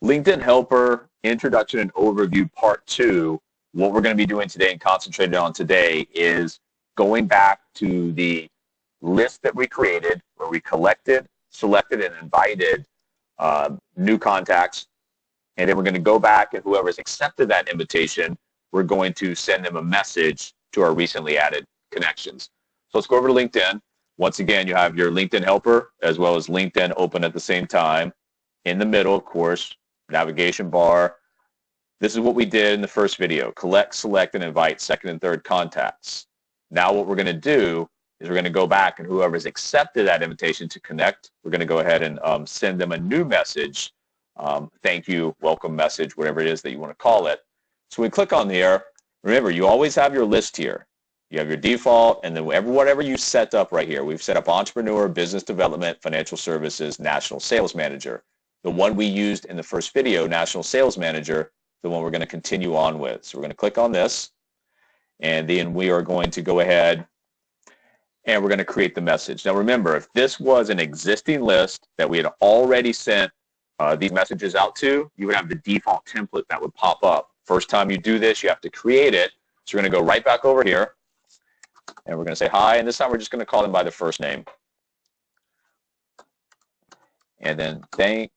LinkedIn Helper Introduction and Overview Part 2. What we're going to be doing today and concentrating on today is going back to the list that we created where we collected, selected, and invited new contacts. And then we're going to go back, and whoever's accepted that invitation, we're going to send them a message to our recently added connections. So let's go over to LinkedIn. Once again, you have your LinkedIn Helper as well as LinkedIn open at the same time. In the middle, of course, navigation bar. This is what we did in the first video: collect, select, and invite second and third contacts. Now what we're going to do is we're going to go back, and whoever's accepted that invitation to connect, we're going to go ahead and send them a new message. Thank you, welcome message, whatever it is that you want to call it. So we click on there. Remember, you always have your list here. You have your default, and then whatever you set up right here. We've set up entrepreneur, business development, financial services, national sales manager. The one we used in the first video, national sales manager, the one we're going to continue on with. So we're going to click on this, and then we are going to go ahead and we're going to create the message. Now remember, if this was an existing list that we had already sent these messages out to, you would have the default template that would pop up. First time you do this, you have to create it. So we're going to go right back over here, and we're going to say hi, and this time we're just going to call them by the first name. And then thank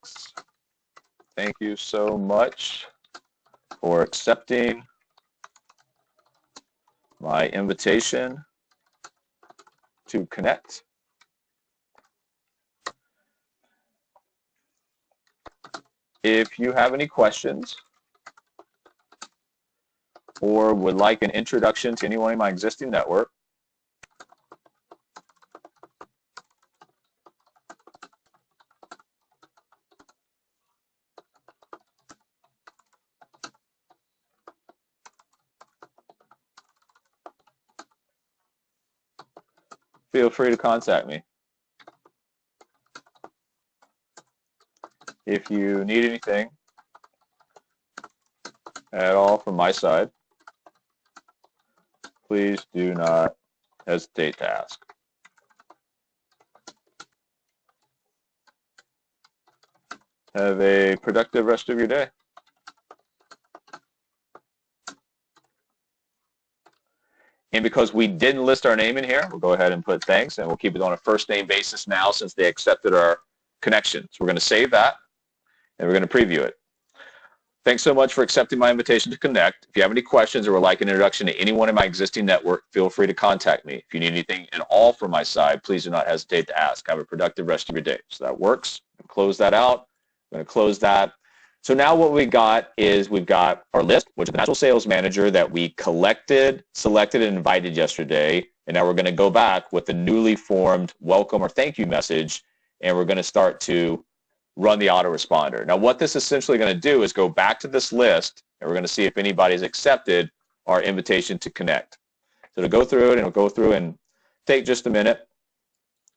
you so much for accepting my invitation to connect. If you have any questions or would like an introduction to anyone in my existing network, feel free to contact me. If you need anything at all from my side, please do not hesitate to ask. Have a productive rest of your day. And because we didn't list our name in here, we'll go ahead and put thanks, and we'll keep it on a first name basis now since they accepted our connection. So we're going to save that, and we're going to preview it. Thanks so much for accepting my invitation to connect. If you have any questions or would like an introduction to anyone in my existing network, feel free to contact me. If you need anything at all from my side, please do not hesitate to ask. Have a productive rest of your day. So that works. Close that out. I'm going to close that. So now what we got is we've got our list, which is the national sales manager that we collected, selected, and invited yesterday. And now we're going to go back with the newly formed welcome or thank you message, and we're going to start to run the autoresponder. Now what this is essentially going to do is go back to this list, and we're going to see if anybody's accepted our invitation to connect. So to go through it, and it'll go through and take just a minute.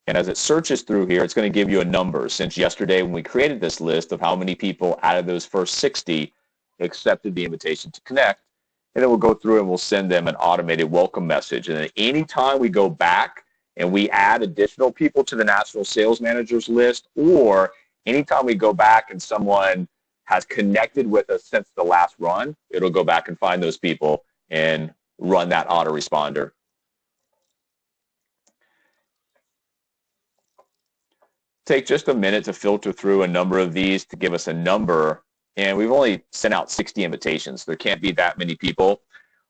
And as it searches through here, it's going to give you a number since yesterday when we created this list of how many people out of those first 60 accepted the invitation to connect. And then we'll go through and we'll send them an automated welcome message. And then anytime we go back and we add additional people to the national sales managers list, or anytime we go back and someone has connected with us since the last run, it'll go back and find those people and run that autoresponder. Take just a minute to filter through a number of these to give us a number, and we've only sent out 60 invitations. There can't be that many people.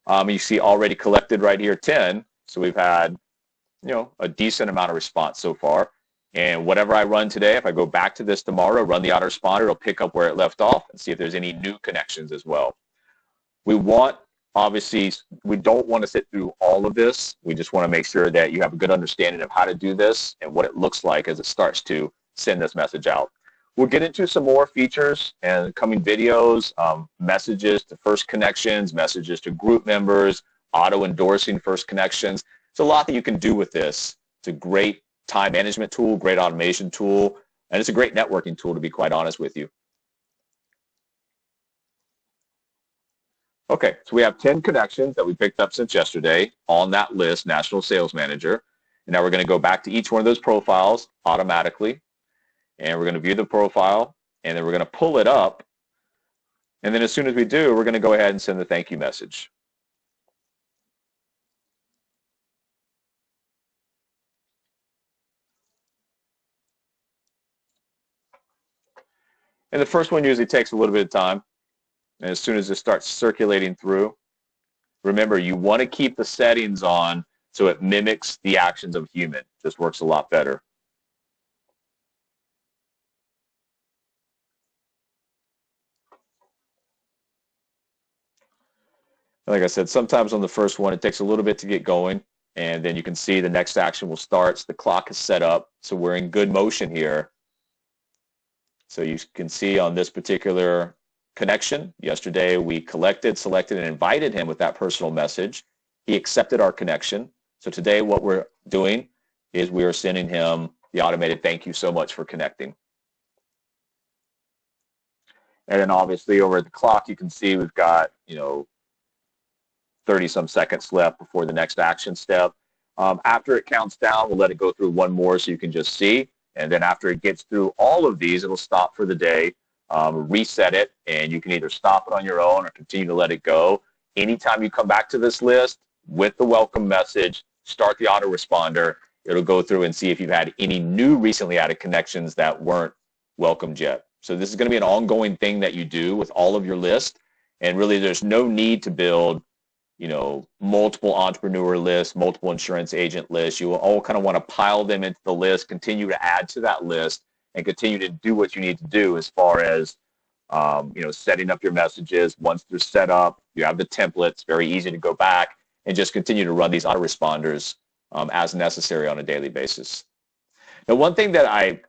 You see already collected right here 10, so we've had a decent amount of response so far. And whatever I run today, if I go back to this tomorrow, run the autoresponder, it'll pick up where it left off and see if there's any new connections as well. Obviously, we don't want to sit through all of this. We just want to make sure that you have a good understanding of how to do this and what it looks like as it starts to send this message out. We'll get into some more features and coming videos, messages to first connections, messages to group members, auto-endorsing first connections. It's a lot that you can do with this. It's a great time management tool, great automation tool, and it's a great networking tool, to be quite honest with you. Okay, so we have 10 connections that we picked up since yesterday on that list, National Sales Manager. And now we're going to go back to each one of those profiles automatically. And we're going to view the profile, and then we're going to pull it up And then as soon as we do, we're going to go ahead and send the thank you message. And the first one usually takes a little bit of time. And as soon as it starts circulating through, remember, you want to keep the settings on so it mimics the actions of a human. Just works a lot better. Like I said, sometimes on the first one, it takes a little bit to get going. And then you can see the next action will start. So the clock is set up. So we're in good motion here. So you can see on this particular connection, yesterday we collected, selected, and invited him with that personal message. He accepted our connection. So today what we're doing is we are sending him the automated thank you so much for connecting. And then obviously over at the clock, you can see we've got, 30 some seconds left before the next action step. After it counts down, we'll let it go through one more so you can just see. And then after it gets through all of these, it'll stop for the day, reset it, and you can either stop it on your own or continue to let it go. Anytime you come back to this list with the welcome message, start the autoresponder. It'll go through and see if you've had any new recently added connections that weren't welcomed yet. So this is going to be an ongoing thing that you do with all of your lists. And really, there's no need to build multiple entrepreneur lists, multiple insurance agent lists. You will all kind of want to pile them into the list, continue to add to that list, and continue to do what you need to do as far as, setting up your messages. Once they're set up, you have the templates, very easy to go back and just continue to run these autoresponders as necessary on a daily basis. Now, one thing that I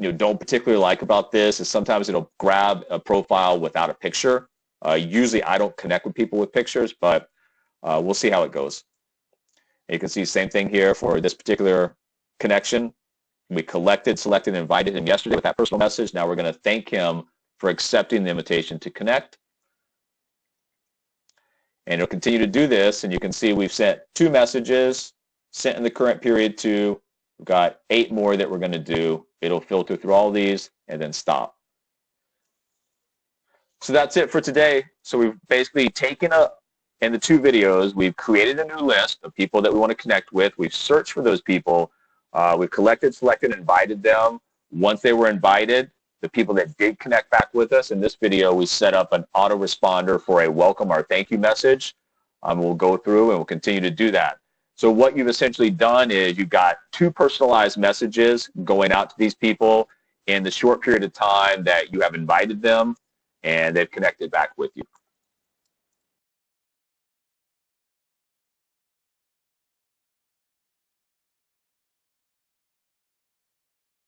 don't particularly like about this is sometimes it'll grab a profile without a picture. Usually I don't connect with people with pictures, but we'll see how it goes. And you can see same thing here for this particular connection. We collected, selected, and invited him yesterday with that personal message. Now we're going to thank him for accepting the invitation to connect. And it'll continue to do this, and you can see we've sent 2 messages, sent in the current period 2. We've got 8 more that we're going to do. It'll filter through all these and then stop. So that's it for today. So we've basically taken in the 2 videos, we've created a new list of people that we want to connect with. We've searched for those people. We've collected, selected, and invited them. Once they were invited, the people that did connect back with us, in this video, we set up an autoresponder for a welcome or thank you message. We'll go through and we'll continue to do that. So what you've essentially done is you've got 2 personalized messages going out to these people in the short period of time that you have invited them, and they've connected back with you.